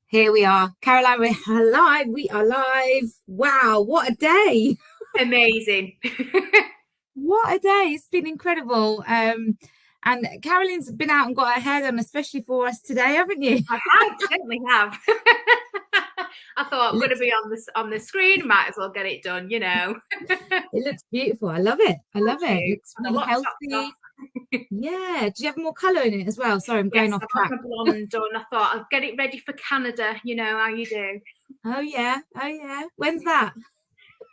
Here we are. Caroline, we're live. We are live. Wow, what a day. Amazing. What a day. It's been incredible. And Carolyn's been out and got her hair done, especially for us today, haven't you? I have, certainly have. I thought I'm going to be on the screen, might as well get it done, It looks beautiful. I love it. I love it. It looks And a really lot chopped off. healthy. Yeah. Did you have more colour in it as well? Sorry, I'm going Yes, off I've track. had my blonde done. I thought I'd get it ready for Canada, you know how you do. Oh yeah. Oh yeah. When's that?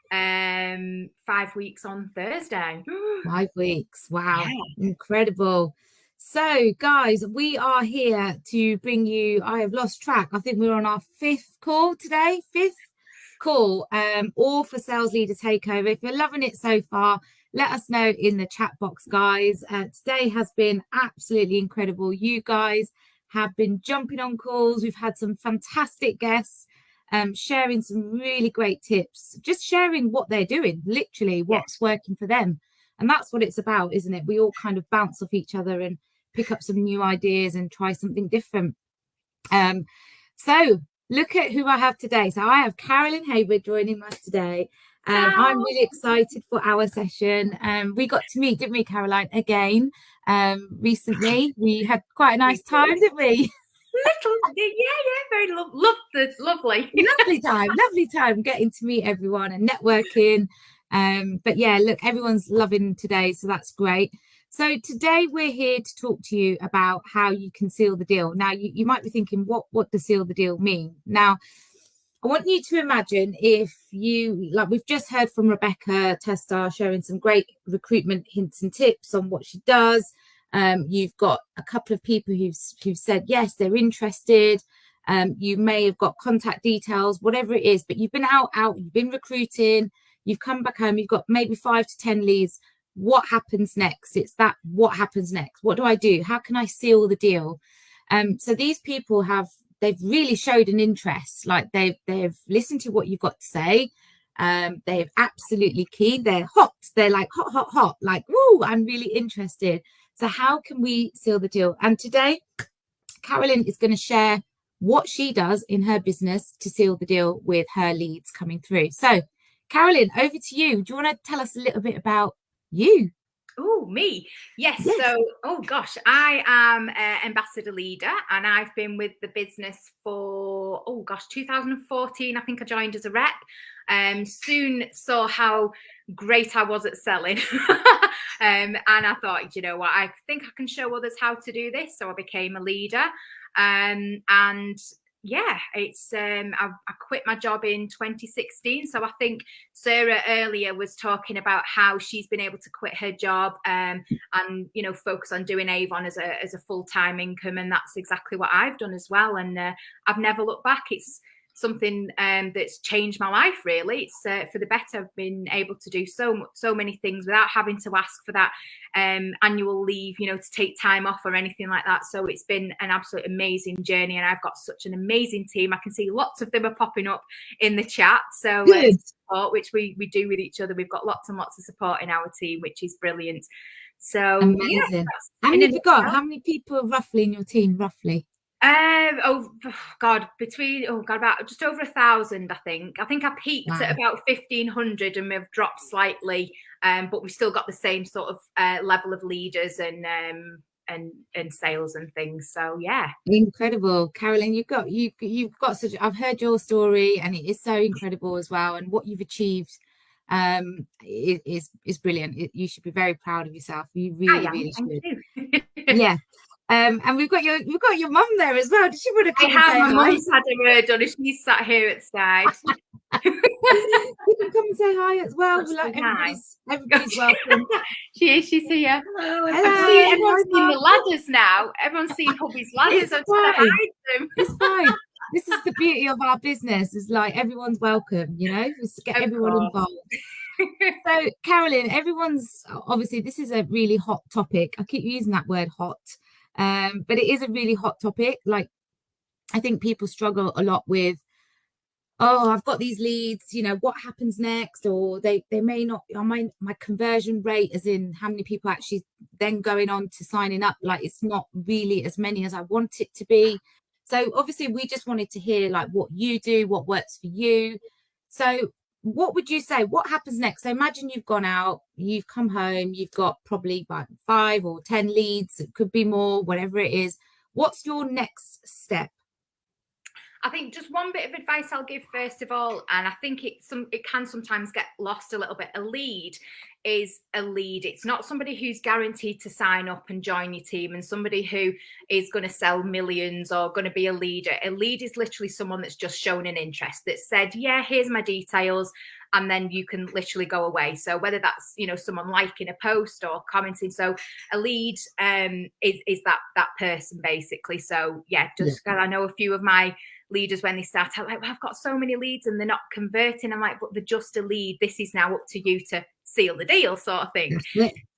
5 weeks on Thursday. 5 weeks. Wow. Yeah. Incredible. So, guys, we are here to bring you. I have lost track. I think we're on our fifth call today. Fifth call, all for Sales Leader Takeover. If you're loving it so far, let us know in the chat box, guys. Today has been absolutely incredible. You guys have been jumping on calls. We've had some fantastic guests. Sharing some really great tips, just sharing what they're doing, literally what's working for them. And that's what it's about, isn't it? We all kind of bounce off each other and pick up some new ideas and try something different. So look at who I have today. So I have Carolyn Heywood joining us today. I'm really excited for our session. We got to meet, didn't we, Caroline, again recently. We had quite a nice time, didn't we? Very lovely. lovely time getting to meet everyone and networking. But yeah, look, everyone's loving today, so that's great. So today we're here to talk to you about how you can seal the deal. Now, you might be thinking, what does seal the deal mean? Now, I want you to imagine if you, like we've just heard from Rebecca Testar sharing some great recruitment hints and tips on what she does. You've got a couple of people who've said yes, they're interested. You may have got contact details, whatever it is, but you've been out, you've been recruiting, you've come back home, you've got maybe 5 to 10 leads. What happens next? It's that, what happens next? What do I do? How can I seal the deal? So these people they've really showed an interest, like they've listened to what you've got to say. They're absolutely keen. They're hot. They're like hot, like, woo, I'm really interested. So how can we seal the deal? And today, Carolyn is going to share what she does in her business to seal the deal with her leads coming through. So, Carolyn, over to you. Do you want to tell us a little bit about you? Oh, me. Yes. So, I am ambassador leader, and I've been with the business for 2014. I think I joined as a rep. Soon saw how great I was at selling, and I thought, you know what, I think I can show others how to do this. So I became a leader, and yeah, it's I quit my job in 2016. So I think Sarah earlier was talking about how she's been able to quit her job and focus on doing Avon as a full-time income, and that's exactly what I've done as well. And I've never looked back. It's something that's changed my life, really. It's for the better. I've been able to do so many things without having to ask for that annual leave, to take time off or anything like that. So it's been an absolute amazing journey, and I've got such an amazing team. I can see lots of them are popping up in the chat. So support, which we do with each other. We've got lots and lots of support in our team, which is brilliant. So amazing. How many have you got? How many people roughly in your team, roughly? About just over 1,000. I think I peaked at about 1,500, and we've dropped slightly, but we've still got the same sort of level of leaders and sales and things. So yeah, incredible. Carolyn, you've got such, I've heard your story, and it is so incredible as well, and what you've achieved is brilliant. You should be very proud of yourself. You really should. Yeah. And we've got your mum there as well. Did she want to come? My mum's had a word on, and she's sat here at the side. You can come and say hi as well. Like, everybody's welcome. She's here. Hello. Everyone's seen the ladders now. Everyone's seen hubby's ladders. I'm trying to hide them. It's fine. This is the beauty of our business. Is like everyone's welcome. Just get everyone involved. So, Carolyn, everyone's obviously, this is a really hot topic. I keep using that word hot. But it is a really hot topic. Like, I think people struggle a lot with, I've got these leads, what happens next? Or they may not, my conversion rate, as in how many people actually then going on to signing up, like it's not really as many as I want it to be. So obviously we just wanted to hear like what you do, what works for you. So what would you say, what happens next? So imagine you've gone out, you've come home, you've got probably like 5 or 10 leads, it could be more, whatever it is. What's your next step? I think just one bit of advice I'll give first of all, and I think it can sometimes get lost a little bit. A lead is a lead. It's not somebody who's guaranteed to sign up and join your team and somebody who is going to sell millions or going to be a leader. A lead is literally someone that's just shown an interest, that said, yeah, here's my details, and then you can literally go away. So whether that's, you know, someone liking a post or commenting. So a lead is that person basically. So yeah, just I know a few of my leaders, when they start out, like, well, I've got so many leads and they're not converting. I'm like, but they're just a lead. This is now up to you to seal the deal, sort of thing.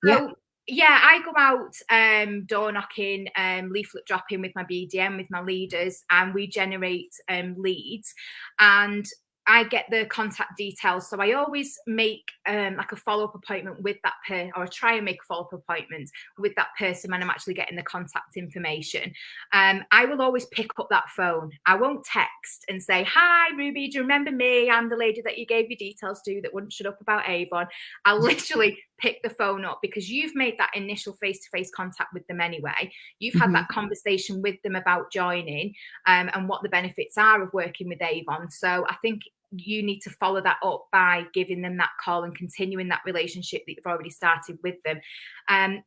So yeah, I go out door knocking, leaflet dropping with my BDM, with my leaders, and we generate leads, and I get the contact details. So I always make like a follow-up appointment with that person, or I try and make a follow-up appointment with that person when I'm actually getting the contact information. I will always pick up that phone. I won't text and say, hi, Ruby, do you remember me? I'm the lady that you gave your details to that wouldn't shut up about Avon. I'll literally pick the phone up, because you've made that initial face-to-face contact with them anyway. You've had that conversation with them about joining and what the benefits are of working with Avon. So I think you need to follow that up by giving them that call and continuing that relationship that you've already started with them.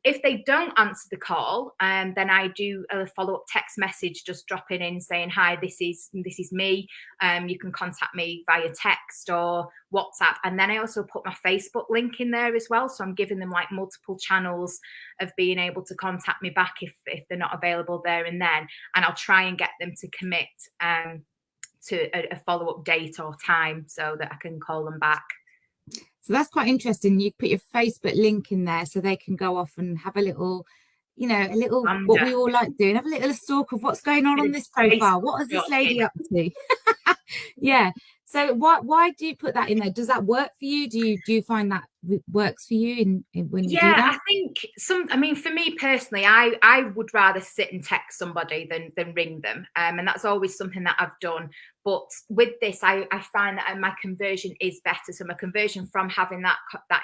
If they don't answer the call, then I do a follow-up text message, just dropping in saying, hi, this is me. You can contact me via text or WhatsApp. And then I also put my Facebook link in there as well. So I'm giving them like multiple channels of being able to contact me back if they're not available there and then. And I'll try and get them to commit to a follow-up date or time so that I can call them back. So that's quite interesting. You put your Facebook link in there so they can go off and have a little, you know, what we all like doing, have a little stalk of what's going on this profile. What is this lady up to? Yeah. So why do you put that in there? Does that work for you? Do you find that works for you when you do that? I think for me personally, I would rather sit and text somebody than ring them. And that's always something that I've done. But with this, I find that my conversion is better. So my conversion from having that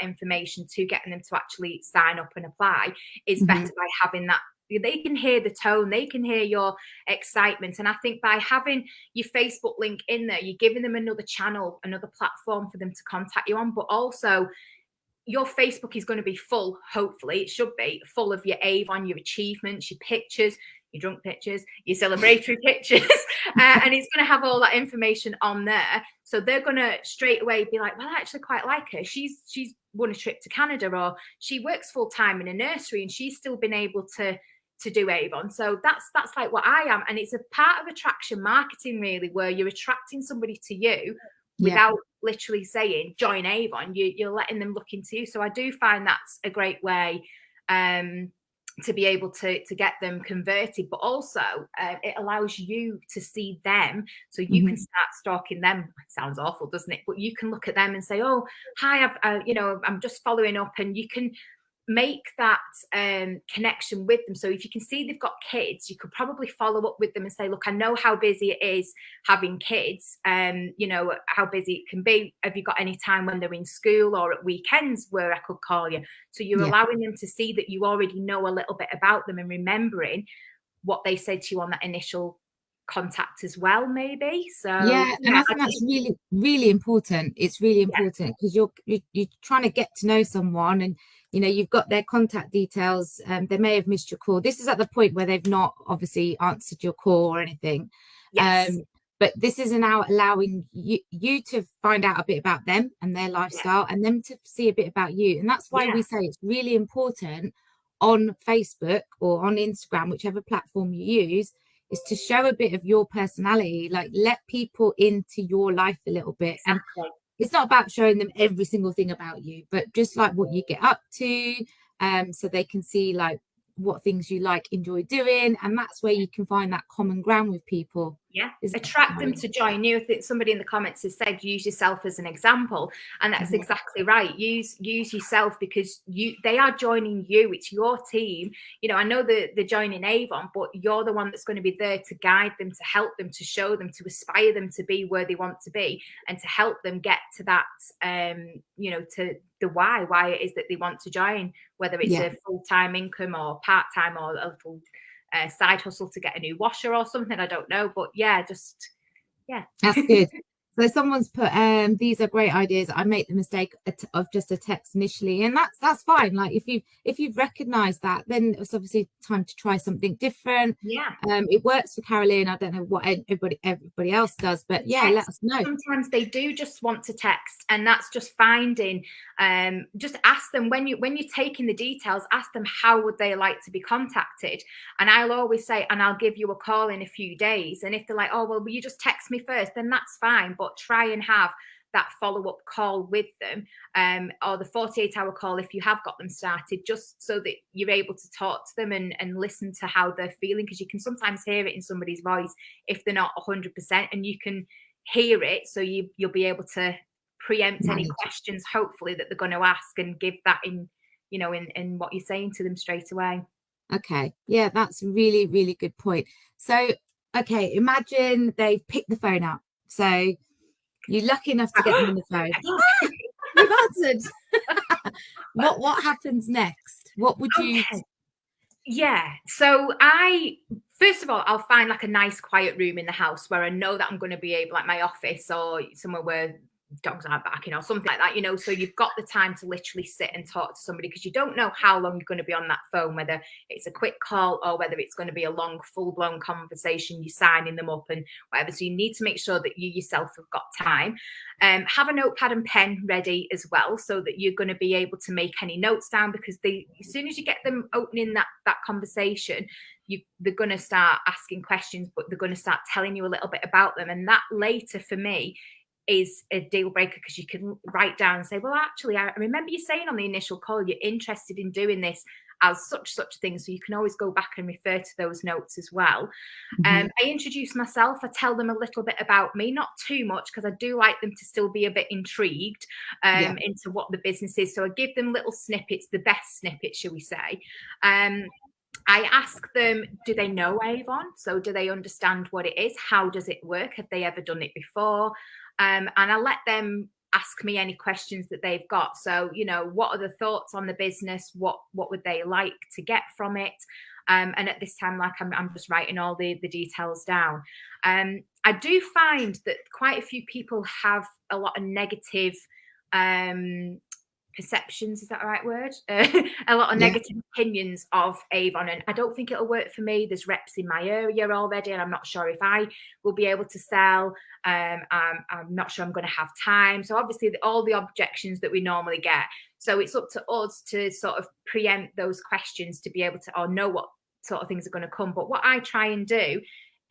information to getting them to actually sign up and apply is better by having that. They can hear the tone, they can hear your excitement. And I think by having your Facebook link in there, you're giving them another channel, another platform for them to contact you on. But also, your Facebook is going to be full, hopefully, it should be full of your Avon, your achievements, your pictures, your drunk pictures, your celebratory pictures. And it's going to have all that information on there. So they're going to straight away be like, well, I actually quite like her. She's won a trip to Canada, or she works full time in a nursery and she's still been able to do Avon. So that's like what I am. And it's a part of attraction marketing, really, where you're attracting somebody to you without literally saying join Avon. You're letting them look into you. So I do find that's a great way to be able to get them converted, but also it allows you to see them, so you can start stalking them. It sounds awful, doesn't it? But you can look at them and say, oh, hi, I'm just following up, and you can make that connection with them. So if you can see they've got kids, you could probably follow up with them and say, look, I know how busy it is having kids, you know how busy it can be. Have you got any time when they're in school or at weekends where I could call you? So you're allowing them to see that you already know a little bit about them and remembering what they said to you on that initial contact as well, maybe. So and I think that's really, really important. It's really important because you're trying to get to know someone, and you know you've got their contact details. They may have missed your call. This is at the point where they've not obviously answered your call or anything. But this is now allowing you to find out a bit about them and their lifestyle, and them to see a bit about you. And that's why we say it's really important on Facebook or on Instagram, whichever platform you use, is to show a bit of your personality, like let people into your life a little bit. And it's not about showing them every single thing about you, but just like what you get up to, so they can see like what things you like, enjoy doing. And that's where you can find that common ground with people. Yeah, Is attract them to join you. I think somebody in the comments has said use yourself as an example, and that's exactly right. Use yourself, because they are joining you. It's your team. You know, I know they're joining Avon, but you're the one that's going to be there to guide them, to help them, to show them, to aspire them to be where they want to be, and to help them get to that, you know, to the why it is that they want to join, whether it's a full-time income or part-time or a little side hustle to get a new washer or something. I don't know, but that's good. So someone's put these are great ideas. I make the mistake of just a text initially, and that's fine. Like if you've recognized that, then it's obviously time to try something different. It works for Carolyn. I don't know what everybody else does, but let us know. Sometimes they do just want to text, and that's just finding. Just ask them when you're taking the details. Ask them how would they like to be contacted, and I'll always say, and I'll give you a call in a few days. And if they're like, oh well, will you just text me first? Then that's fine. But try and have that follow-up call with them, or the 48-hour call if you have got them started, just so that you're able to talk to them and listen to how they're feeling, because you can sometimes hear it in somebody's voice if they're not 100%, and you can hear it, so you'll be able to preempt any questions, hopefully, that they're going to ask, and give that in what you're saying to them straight away. Okay, that's a really, really good point. So imagine they've picked the phone up. So you're lucky enough to get them on the phone. You've answered. What happens next? What would you? So first of all, I'll find like a nice quiet room in the house where I know that I'm going to be able, like my office or somewhere where dogs aren't barking or something like that, so you've got the time to literally sit and talk to somebody, because you don't know how long you're going to be on that phone, whether it's a quick call or whether it's going to be a long full-blown conversation, you're signing them up and whatever. So you need to make sure that you yourself have got time. Have a notepad and pen ready as well, so that you're going to be able to make any notes down, because as soon as you get them opening that conversation, they're going to start asking questions, but they're going to start telling you a little bit about them. And that later, for me, is a deal breaker, because you can write down and say, well, actually, I remember you saying on the initial call you're interested in doing this as such things. So you can always go back and refer to those notes as well. I introduce myself. I tell them a little bit about me, not too much, because I do like them to still be a bit intrigued into what the business is. So I give them little snippets, the best snippets, shall we say. I ask them, do they know Avon? So do they understand what it is? How does it work? Have they ever done it before? And I let them ask me any questions that they've got. So, what are the thoughts on the business? What would they like to get from it? And at this time, like I'm just writing all the details down. I do find that quite a few people have a lot of negative perceptions, is that the right word? A lot of negative opinions of Avon, and I don't think it'll work for me. There's reps in my area already, and I'm not sure if I will be able to sell. I'm not sure I'm going to have time. So obviously all the objections that we normally get. So it's up to us to sort of preempt those questions, to be able to, or know what sort of things are going to come. But what I try and do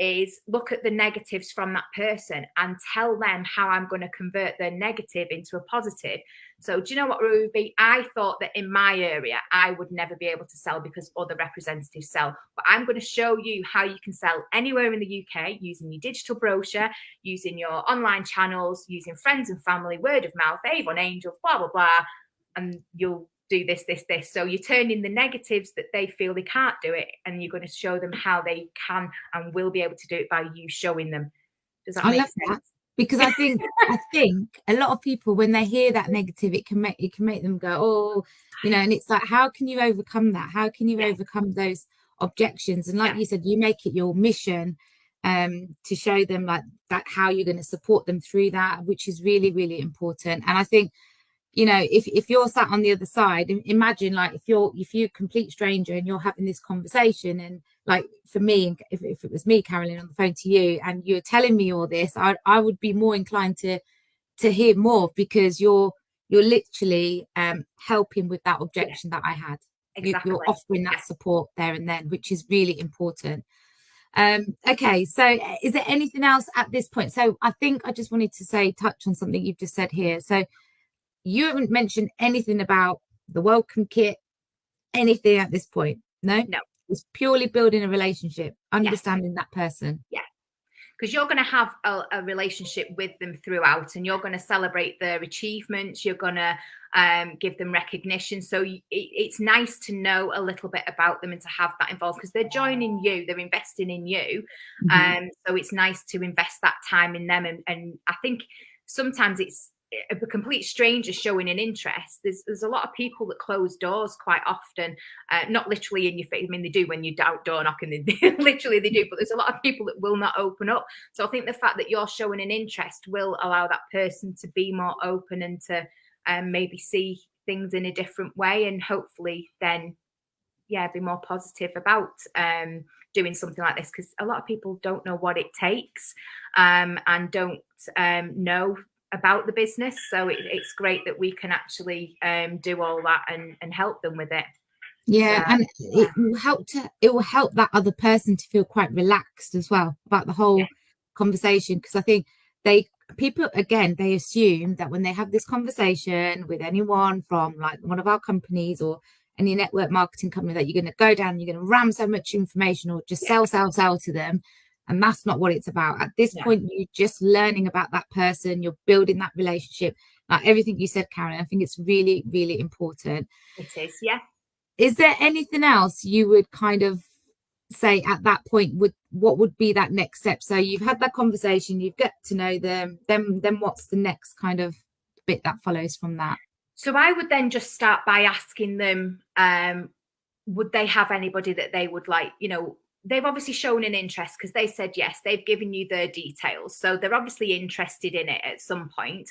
is look at the negatives from that person and tell them how I'm going to convert their negative into a positive. So do you know what, Ruby? I thought that in my area, I would never be able to sell because other representatives sell. But I'm going to show you how you can sell anywhere in the UK using your digital brochure, using your online channels, using friends and family, word of mouth, Avon Angels, blah, blah, blah. And you'll do this. So you're turning the negatives that they feel they can't do it, and you're going to show them how they can and will be able to do it by you showing them. Does that make sense? That, because I think a lot of people, when they hear that negative, it can make them go, oh, and it's like, how can you overcome that? How can you overcome those objections? And like you said, you make it your mission to show them like that, how you're going to support them through that, which is really, really important. And I think, if you're sat on the other side, imagine like if you're a complete stranger and you're having this conversation, and like for me, if it was me, Carolyn, on the phone to you, and you're telling me all this, I would be more inclined to hear more, because you're literally helping with that objection that I had. Exactly. You're offering that support there and then, which is really important. Okay, so is there anything else at this point? So I think I just wanted to touch on something you've just said here. So you haven't mentioned anything about the welcome kit, anything at this point. No. It's purely building a relationship, understanding that person. because you're going to have a relationship with them throughout, and you're going to celebrate their achievements. You're going to give them recognition. So it's nice to know a little bit about them and to have that involved, because they're joining you, they're investing in you. So it's nice to invest that time in them. And I think sometimes it's a complete stranger showing an interest. There's a lot of people that close doors quite often, not literally in your face. I mean, they do when you're outdoor knocking, literally they do, but there's a lot of people that will not open up. So I think the fact that you're showing an interest will allow that person to be more open and to maybe see things in a different way, and hopefully then be more positive about doing something like this, because a lot of people don't know what it takes and don't know about the business. So it's great that we can actually do all that and help them with it. And it will help that other person to feel quite relaxed as well about the whole conversation, because I think people again, they assume that when they have this conversation with anyone from like one of our companies or any network marketing company, that you're going to go down, you're going to ram so much information or just sell to them. And that's not what it's about. At this point, you're just learning about that person. You're building that relationship. Like everything you said, Carolyn, I think it's really, really important. It is, yeah. Is there anything else you would kind of say at that point? What would be that next step? So you've had that conversation, you've got to know them. Then what's the next kind of bit that follows from that? So I would then just start by asking them, would they have anybody that they would like, they've obviously shown an interest because they said yes, they've given you their details. So they're obviously interested in it at some point.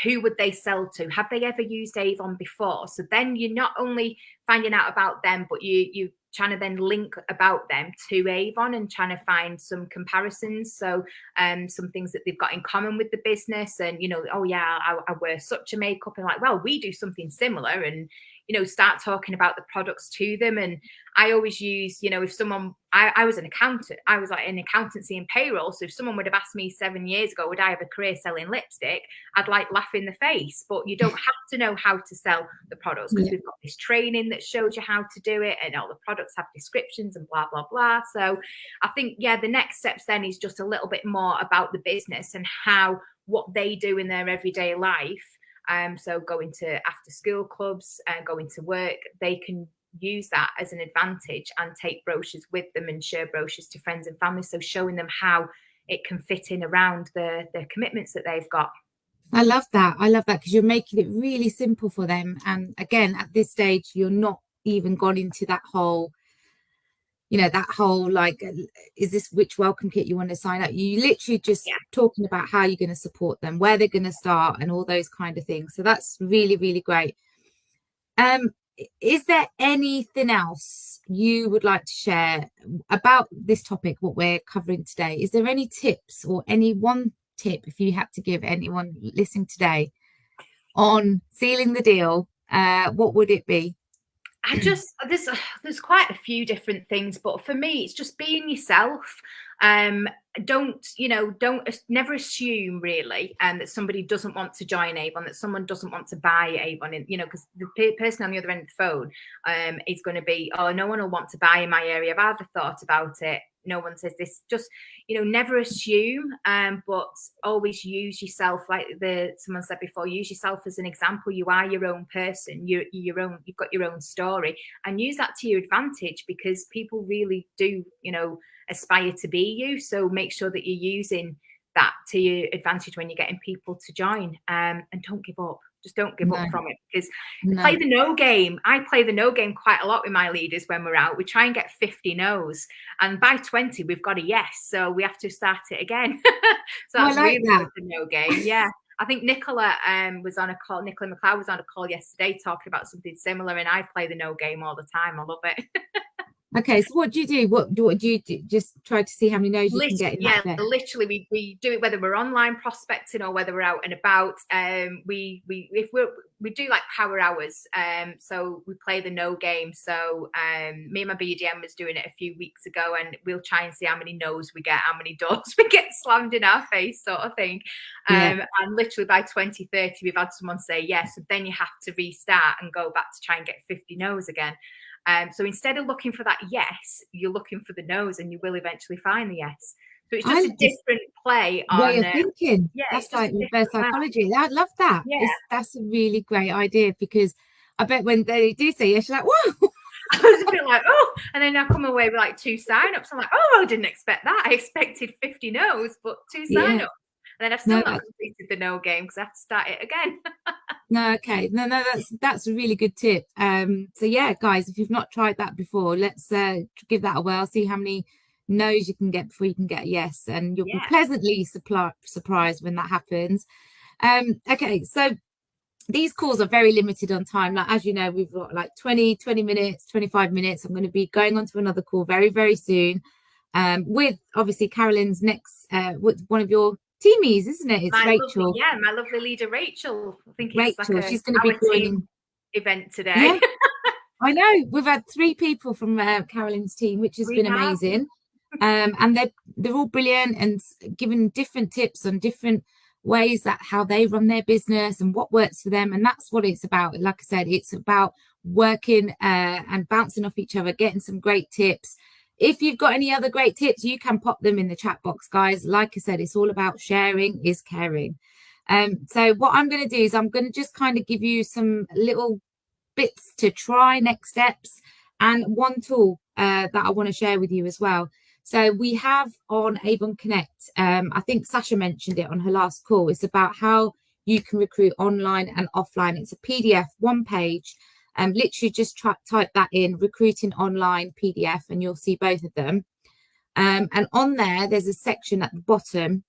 Who would they sell to? Have they ever used Avon before? So then you're not only finding out about them, but you trying to then link about them to Avon and trying to find some comparisons. So some things that they've got in common with the business, and, oh yeah, I wear such a makeup, and like, well, we do something similar, and, start talking about the products to them. And I always use, if someone, I was an accountant, I was like in accountancy and payroll. So if someone would have asked me 7 years ago, would I have a career selling lipstick? I'd like laugh in the face. But you don't have to know how to sell the products, because we've got this training that shows you how to do it, and all the products have descriptions and blah, blah, blah. So I think, the next steps then is just a little bit more about the business and what they do in their everyday life. So going to after school clubs and going to work, they can use that as an advantage and take brochures with them and share brochures to friends and family. So showing them how it can fit in around the commitments that they've got. I love that because you're making it really simple for them. And again, at this stage, you're not even gone into that whole like, is this which welcome kit you want to sign up? You literally just talking about how you're going to support them, where they're going to start, and all those kind of things. So that's really, really great. Is there anything else you would like to share about this topic, what we're covering today? Is there any tips or any one tip, if you had to give anyone listening today on sealing the deal, what would it be? There's quite a few different things, but for me, it's just being yourself. Don't never assume really that somebody doesn't want to join Avon, that someone doesn't want to buy Avon, because the person on the other end of the phone is going to be, oh, no one will want to buy in my area. I've ever thought about it. No one says this. Just never assume, but always use yourself, like someone said before. Use yourself as an example. You are your own person. You've got your own story, and use that to your advantage, because people really do aspire to be you. So make sure that you're using that to your advantage when you're getting people to join, and don't give up. Just don't give up from it, because play the no game. I play the no game quite a lot with my leaders when we're out. We try and get 50 no's, and by 20 we've got a yes, so we have to start it again. So that's really the no game. I think Nicola was on a call. Nicola McLeod was on a call yesterday talking about something similar, and I play the no game all the time. I love it. Okay, so what do you do? What do you do? Just try to see how many no's you can get in that day? Literally, we do it whether we're online prospecting or whether we're out and about. We do like power hours. So we play the no game. So me and my BDM was doing it a few weeks ago, and we'll try and see how many no's we get, how many doors we get slammed in our face, sort of thing. And literally by 2030, we've had someone say yes. So then you have to restart and go back to try and get 50 no's again. So instead of looking for that yes, you're looking for the no's, and you will eventually find the yes. So it's just a different play on way of thinking. yeah, That's like reverse psychology. way. I love that. Yeah. That's a really great idea, because I bet when they do say yes, you're like, whoa. I was a bit like, oh, and then I come away with like 2 sign-ups. I'm like, oh, I didn't expect that. I expected 50 no's, but 2 sign-ups. And then I've still not completed the no game because I have to start it again. No, okay. No, that's a really good tip. So yeah, guys, if you've not tried that before, let's give that a whirl, see how many no's you can get before you can get a yes, and you'll be pleasantly surprised when that happens. Okay, so these calls are very limited on time. Like, as you know, we've got like 20 minutes, 25 minutes. I'm going to be going on to another call very, very soon, with obviously Carolyn's next, one of your teamies, isn't it? It's Rachel. My lovely leader, Rachel. I think it's Rachel, like she's going to be joining event today. Yeah, I know. We've had 3 people from Carolyn's team, which has been amazing. And they're all brilliant and giving different tips on different ways that how they run their business and what works for them. And that's what it's about. Like I said, it's about working and bouncing off each other, getting some great tips. If you've got any other great tips, you can pop them in the chat box, guys. Like I said, it's all about sharing is caring. So what I'm going to do is I'm going to just kind of give you some little bits to try, next steps, and one tool that I want to share with you as well. So we have on Avon Connect, I think Sasha mentioned it on her last call. It's about how you can recruit online and offline. It's a PDF, 1 page. Literally just type that in, recruiting online PDF, and you'll see both of them. And on there's a section at the bottom,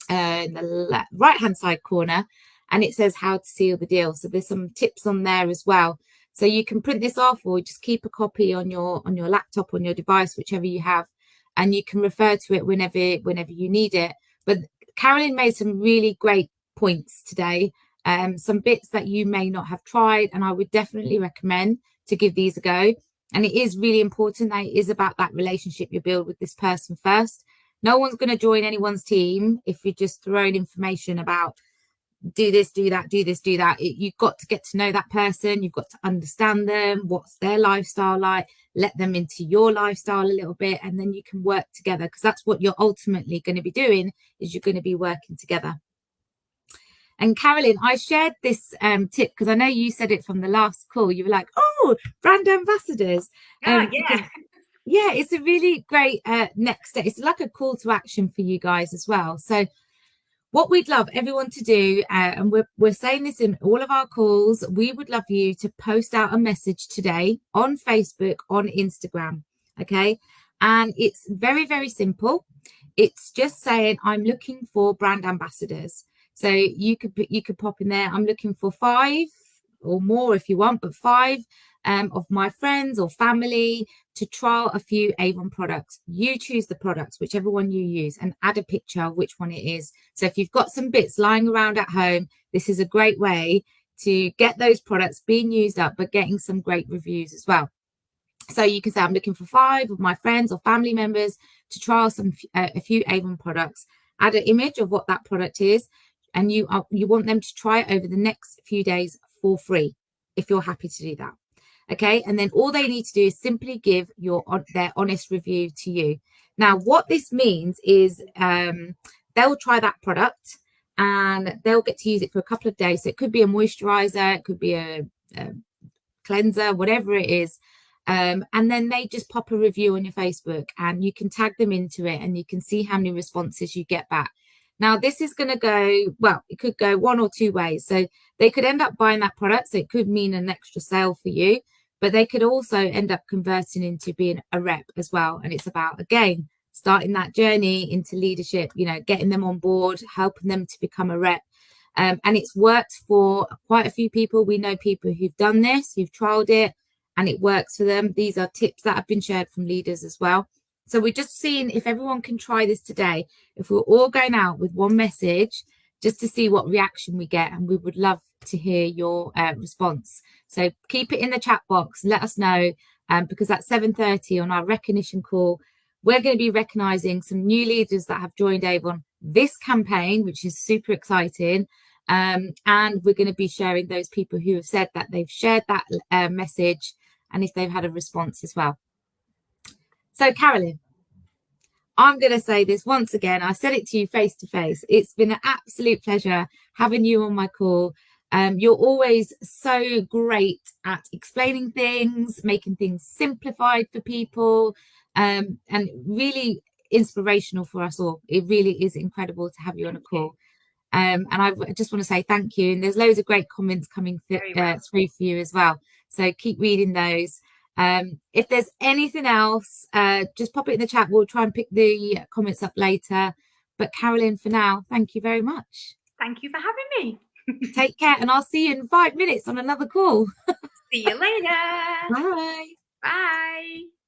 in the right-hand side corner, and it says how to seal the deal. So there's some tips on there as well. So you can print this off or just keep a copy on your laptop, on your device, whichever you have, and you can refer to it whenever you need it. But Carolyn made some really great points today, some bits that you may not have tried, and I would definitely recommend to give these a go. And it is really important that it is about that relationship you build with this person first. No one's going to join anyone's team if you're just throwing information about do this, do that, do this, do that. You've got to get to know that person. You've got to understand them. What's their lifestyle like? Let them into your lifestyle a little bit, and then you can work together, because that's what you're ultimately going to be doing, is you're going to be working together. And Carolyn, I shared this tip because I know you said it from the last call. You were like, oh, brand ambassadors. Yeah. Yeah, it's a really great next step. It's like a call to action for you guys as well. So what we'd love everyone to do, and we're saying this in all of our calls, we would love you to post out a message today on Facebook, on Instagram, okay? And it's very, very simple. It's just saying, I'm looking for brand ambassadors. So you could pop in there, I'm looking for 5 or more if you want, but 5 of my friends or family to trial a few Avon products. You choose the products, whichever one you use, and add a picture of which one it is. So if you've got some bits lying around at home, this is a great way to get those products being used up, but getting some great reviews as well. So you can say, I'm looking for 5 of my friends or family members to trial a few Avon products. Add an image of what that product is, and you want them to try it over the next few days for free, if you're happy to do that. Okay, and then all they need to do is simply give their honest review to you. Now, what this means is they'll try that product and they'll get to use it for a couple of days. So it could be a moisturizer, it could be a cleanser, whatever it is. And then they just pop a review on your Facebook, and you can tag them into it, and you can see how many responses you get back. Now, this is going to go, well, it could go 1 or 2 ways. So they could end up buying that product. So it could mean an extra sale for you, but they could also end up converting into being a rep as well. And it's about, again, starting that journey into leadership, getting them on board, helping them to become a rep. And it's worked for quite a few people. We know people who've done this, who've trialed it, and it works for them. These are tips that have been shared from leaders as well. So we're just seeing if everyone can try this today, if we're all going out with one message, just to see what reaction we get. And we would love to hear your response. So keep it in the chat box. Let us know, because at 7:30 on our recognition call, we're going to be recognizing some new leaders that have joined Avon this campaign, which is super exciting. And we're going to be sharing those people who have said that they've shared that message, and if they've had a response as well. So, Carolyn, I'm going to say this once again. I said it to you face to face. It's been an absolute pleasure having you on my call. You're always so great at explaining things, making things simplified for people, and really inspirational for us all. It really is incredible to have you on a call. And I just want to say thank you. And there's loads of great comments coming through for you as well. So keep reading those. If there's anything else, just pop it in the chat. We'll try and pick the comments up later. But Carolyn, for now, thank you very much. Thank you for having me. Take care, and I'll see you in 5 minutes on another call. See you later. Bye. Bye.